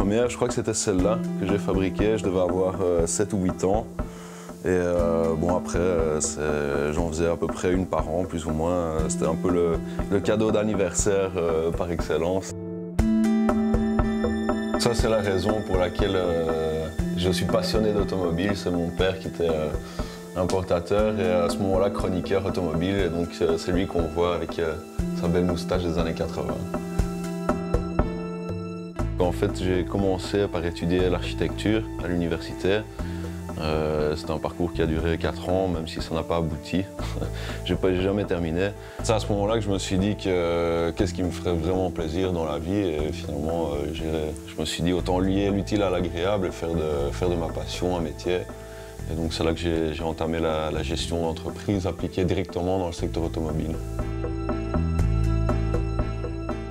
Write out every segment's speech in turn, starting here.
première, je crois que c'était celle-là que j'ai fabriquée. Je devais avoir 7 ou 8 ans. Et bon, après, j'en faisais à peu près une par an, plus ou moins. C'était un peu le cadeau d'anniversaire par excellence. Ça, c'est la raison pour laquelle je suis passionné d'automobile. C'est mon père qui était importateur et à ce moment-là chroniqueur automobile. Et donc, c'est lui qu'on voit avec sa belle moustache des années 80. En fait, j'ai commencé par étudier l'architecture à l'université. C'était un parcours qui a duré 4 ans, même si ça n'a pas abouti. J'ai jamais terminé. C'est à ce moment-là que je me suis dit que qu'est-ce qui me ferait vraiment plaisir dans la vie. Et finalement, je me suis dit autant lier l'utile à l'agréable et faire de ma passion un métier. Et donc c'est là que j'ai entamé la gestion d'entreprise appliquée directement dans le secteur automobile.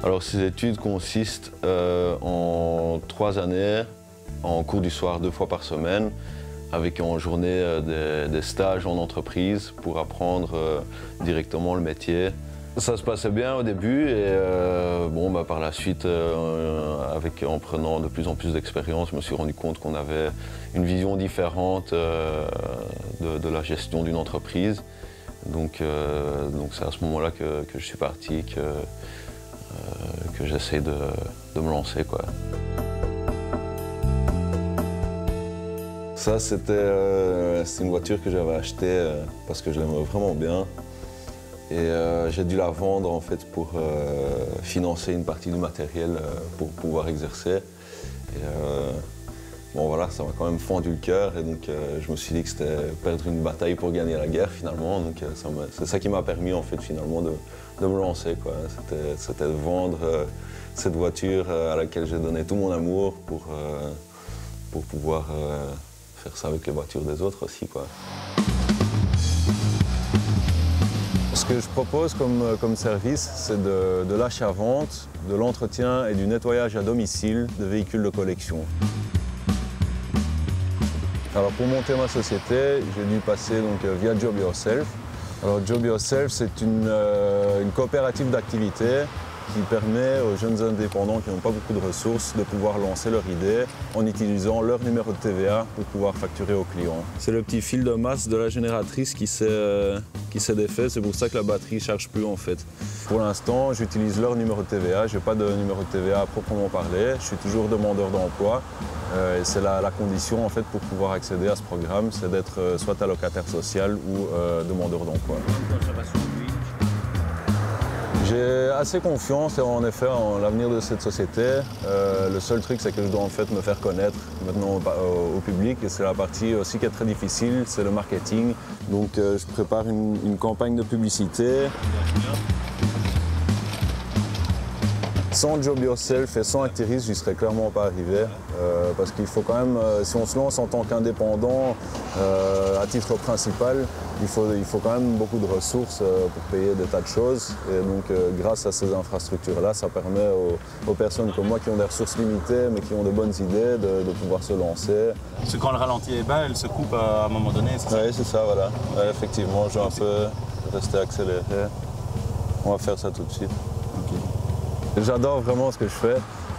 Alors ces études consistent en 3 années, en cours du soir 2 fois par semaine, avec en journée des stages en entreprise pour apprendre directement le métier. Ça se passait bien au début et bon, par la suite, en prenant de plus en plus d'expérience, je me suis rendu compte qu'on avait une vision différente de la gestion d'une entreprise. Donc c'est à ce moment-là que je suis parti, que j'essaie de me lancer, quoi. Ça, c'est une voiture que j'avais achetée parce que je l'aimais vraiment bien. Et j'ai dû la vendre en fait pour financer une partie du matériel pour pouvoir exercer. Et bon voilà, ça m'a quand même fendu le cœur et donc je me suis dit que c'était perdre une bataille pour gagner la guerre finalement. Donc c'est ça qui m'a permis en fait finalement de me lancer, quoi. C'était de vendre cette voiture à laquelle j'ai donné tout mon amour pour pouvoir faire ça avec les voitures des autres aussi, quoi. Ce que je propose comme service, c'est de l'achat-vente, de l'entretien et du nettoyage à domicile de véhicules de collection. Alors pour monter ma société, j'ai dû passer donc, via Job Yourself. Alors Job Yourself, c'est une coopérative d'activité qui permet aux jeunes indépendants qui n'ont pas beaucoup de ressources de pouvoir lancer leur idée en utilisant leur numéro de TVA pour pouvoir facturer aux clients. C'est le petit fil de masse de la génératrice qui s'est défait, c'est pour ça que la batterie ne charge plus en fait. Pour l'instant, j'utilise leur numéro de TVA, je n'ai pas de numéro de TVA à proprement parler, je suis toujours demandeur d'emploi et c'est la condition en fait pour pouvoir accéder à ce programme, c'est d'être soit allocataire social ou demandeur d'emploi. J'ai assez confiance en effet en l'avenir de cette société. Le seul truc, c'est que je dois en fait me faire connaître maintenant au public et c'est la partie aussi qui est très difficile, c'est le marketing. Donc je prépare une campagne de publicité. Sans Job Yourself et sans Actiris, j'y serais clairement pas arrivé. Parce qu'il faut quand même, si on se lance en tant qu'indépendant à titre principal, il faut quand même beaucoup de ressources pour payer des tas de choses. Et donc grâce à ces infrastructures-là, ça permet aux personnes comme moi qui ont des ressources limitées mais qui ont de bonnes idées de pouvoir se lancer. Parce que quand le ralenti est bas, elle se coupe à un moment donné, c'est ça? Oui, c'est ça, voilà. Ouais, effectivement, je vais un peu rester accéléré. On va faire ça tout de suite. Okay. J'adore vraiment ce que je fais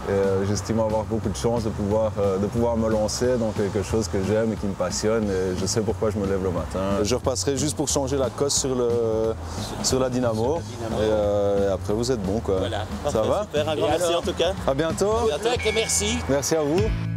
et j'estime avoir beaucoup de chance de pouvoir me lancer dans quelque chose que j'aime et qui me passionne et je sais pourquoi je me lève le matin. Je repasserai juste pour changer la cosse sur la dynamo et après vous êtes bon, quoi. Voilà. Ça va? Super, un grand merci en tout cas. À bientôt. À bientôt et merci. Merci à vous.